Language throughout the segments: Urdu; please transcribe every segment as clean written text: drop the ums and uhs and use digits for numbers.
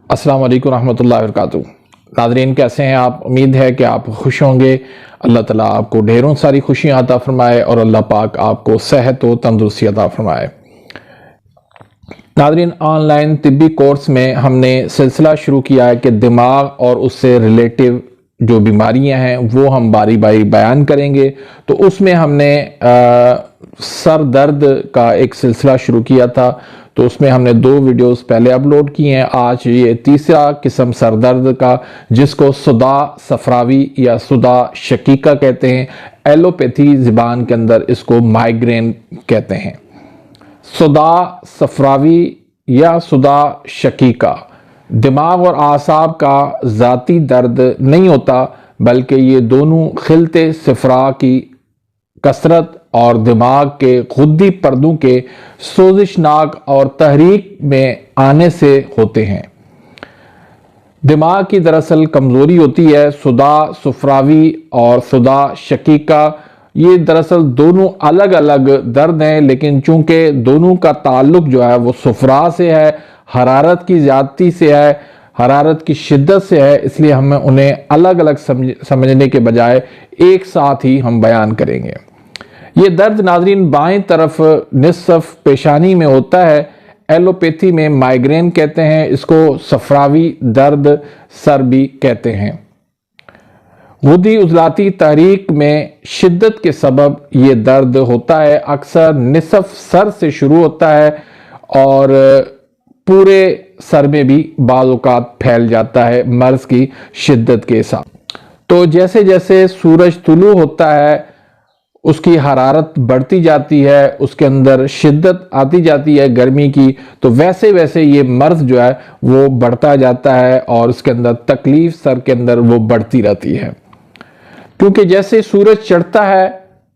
السلام علیکم ورحمۃ اللہ وبرکاتہ۔ ناظرین کیسے ہیں آپ؟ امید ہے کہ آپ خوش ہوں گے۔ اللہ تعالیٰ آپ کو ڈھیروں ساری خوشیاں عطا فرمائے اور اللہ پاک آپ کو صحت و تندرستی عطا فرمائے۔ ناظرین، آن لائن طبی کورس میں ہم نے سلسلہ شروع کیا ہے کہ دماغ اور اس سے ریلیٹیو جو بیماریاں ہیں وہ ہم باری باری بیان کریں گے۔ تو اس میں ہم نے سر درد کا ایک سلسلہ شروع کیا تھا، تو اس میں ہم نے 2 ویڈیوز پہلے اپلوڈ کی ہیں۔ آج یہ تیسرا قسم سر درد کا، جس کو صداع صفراوی یا صداع شقیقہ کہتے ہیں، ایلوپیتھی زبان کے اندر اس کو مائیگرین کہتے ہیں۔ صداع صفراوی یا صداع شقیقہ دماغ اور اعصاب کا ذاتی درد نہیں ہوتا، بلکہ یہ دونوں خلطِ صفرا کی کثرت اور دماغ کے غدی پردوں کے سوزشناک اور تحریک میں آنے سے ہوتے ہیں۔ دماغ کی دراصل کمزوری ہوتی ہے۔ صداع صفراوی اور صداع شقیقہ یہ دراصل دونوں الگ الگ درد ہیں، لیکن چونکہ دونوں کا تعلق جو ہے وہ صفرا سے ہے، حرارت کی زیادتی سے ہے، حرارت کی شدت سے ہے، اس لیے ہم انہیں الگ الگ سمجھنے کے بجائے ایک ساتھ ہی ہم بیان کریں گے۔ یہ درد ناظرین بائیں طرف نصف پیشانی میں ہوتا ہے۔ ایلوپیتھی میں مائیگرین کہتے ہیں، اس کو صفراوی درد سر بھی کہتے ہیں۔ غدی عضلاتی تحریک میں شدت کے سبب یہ درد ہوتا ہے۔ اکثر نصف سر سے شروع ہوتا ہے اور پورے سر میں بھی بعض اوقات پھیل جاتا ہے مرض کی شدت کے ساتھ۔ تو جیسے جیسے سورج طلوع ہوتا ہے اس کی حرارت بڑھتی جاتی ہے، اس کے اندر شدت آتی جاتی ہے گرمی کی، تو ویسے ویسے یہ مرض جو ہے وہ بڑھتا جاتا ہے اور اس کے اندر تکلیف سر کے اندر وہ بڑھتی رہتی ہے۔ کیونکہ جیسے سورج چڑھتا ہے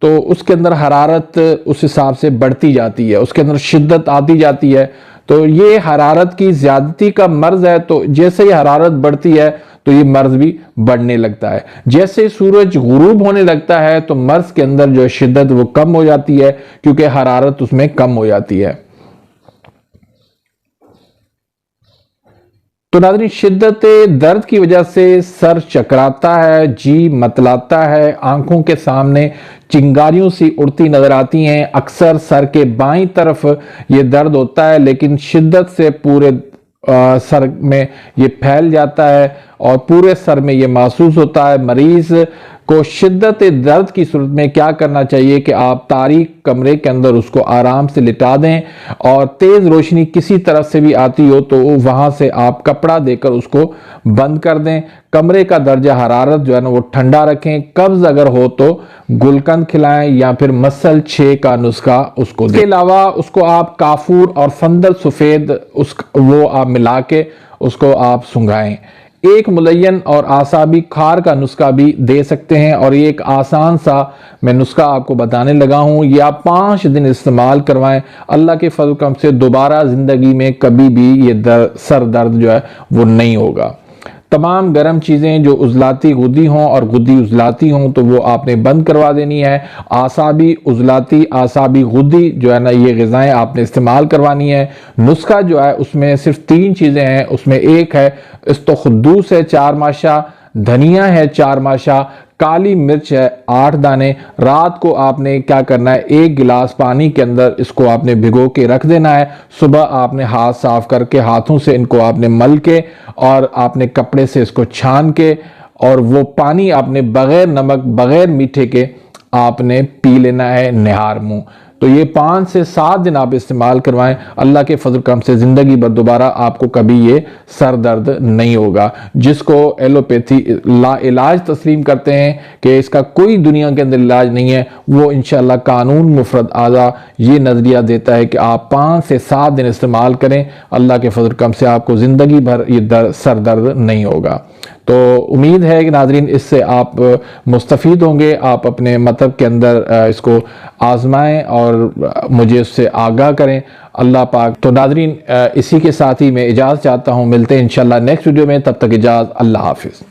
تو اس کے اندر حرارت اس حساب سے بڑھتی جاتی ہے، اس کے اندر شدت آتی جاتی ہے، تو یہ حرارت کی زیادتی کا مرض ہے۔ تو جیسے ہی حرارت بڑھتی ہے تو یہ مرض بھی بڑھنے لگتا ہے۔ جیسے سورج غروب ہونے لگتا ہے تو مرض کے اندر جو شدت وہ کم ہو جاتی ہے، کیونکہ حرارت اس میں کم ہو جاتی ہے۔ تو ناظرین، شدت درد کی وجہ سے سر چکراتا ہے، جی متلاتا ہے، آنکھوں کے سامنے چنگاریوں سی اڑتی نظر آتی ہیں۔ اکثر سر کے بائیں طرف یہ درد ہوتا ہے، لیکن شدت سے پورے سر میں یہ پھیل جاتا ہے اور پورے سر میں یہ محسوس ہوتا ہے۔ مریض کو شدت درد کی صورت میں کیا کرنا چاہیے کہ آپ تاریک کمرے کے اندر اس کو آرام سے لٹا دیں، اور تیز روشنی کسی طرف سے بھی آتی ہو تو وہاں سے آپ کپڑا دے کر اس کو بند کر دیں۔ کمرے کا درجہ حرارت جو ہے نا وہ ٹھنڈا رکھیں۔ قبض اگر ہو تو گلقند کھلائیں یا پھر مسل 6 کا نسخہ اس کو دیں۔ اس کے علاوہ اس کو آپ کافور اور فندل سفید وہ آپ ملا کے اس کو آپ سنگھائیں۔ ایک ملین اور اعصابی کھار کا نسخہ بھی دے سکتے ہیں، اور یہ ایک آسان سا میں نسخہ آپ کو بتانے لگا ہوں، یہ آپ 5 دن استعمال کروائیں۔ اللہ کے فضل کرم سے دوبارہ زندگی میں کبھی بھی یہ سر درد جو ہے وہ نہیں ہوگا۔ تمام گرم چیزیں جو عضلاتی غدی ہوں اور غدی عضلاتی ہوں تو وہ آپ نے بند کروا دینی ہے۔ اعصابی عضلاتی اعصابی غدی جو ہے نا یہ غذائیں آپ نے استعمال کروانی ہے۔ نسخہ جو ہے اس میں صرف 3 چیزیں ہیں، اس میں ایک ہے استخدوس ہے 4 ماشا، دھنیا ہے 4 ماشا، کالی مرچ ہے 8 دانے۔ رات کو آپ نے کیا کرنا ہے، 1 گلاس پانی کے اندر اس کو آپ نے بھگو کے رکھ دینا ہے۔ صبح آپ نے ہاتھ صاف کر کے ہاتھوں سے ان کو آپ نے مل کے اور آپ نے کپڑے سے اس کو چھان کے، اور وہ پانی آپ نے بغیر نمک بغیر میٹھے کے آپ نے پی لینا ہے نہار منہ۔ تو یہ 5 سے 7 دن آپ استعمال کروائیں۔ اللہ کے فضل کرم سے زندگی بھر دوبارہ آپ کو کبھی یہ سر درد نہیں ہوگا۔ جس کو ایلوپیتھی لا علاج تسلیم کرتے ہیں کہ اس کا کوئی دنیا کے اندر علاج نہیں ہے، وہ انشاءاللہ قانون مفرد اعضا یہ نظریہ دیتا ہے کہ آپ 5 سے 7 دن استعمال کریں، اللہ کے فضل کرم سے آپ کو زندگی بھر یہ سر درد نہیں ہوگا۔ تو امید ہے کہ ناظرین اس سے آپ مستفید ہوں گے، آپ اپنے مطلب کے اندر اس کو آزمائیں اور مجھے اس سے آگاہ کریں اللہ پاک۔ تو ناظرین اسی کے ساتھ ہی میں اجازت چاہتا ہوں، ملتے ہیں انشاءاللہ نیکسٹ ویڈیو میں، تب تک اجازت، اللہ حافظ۔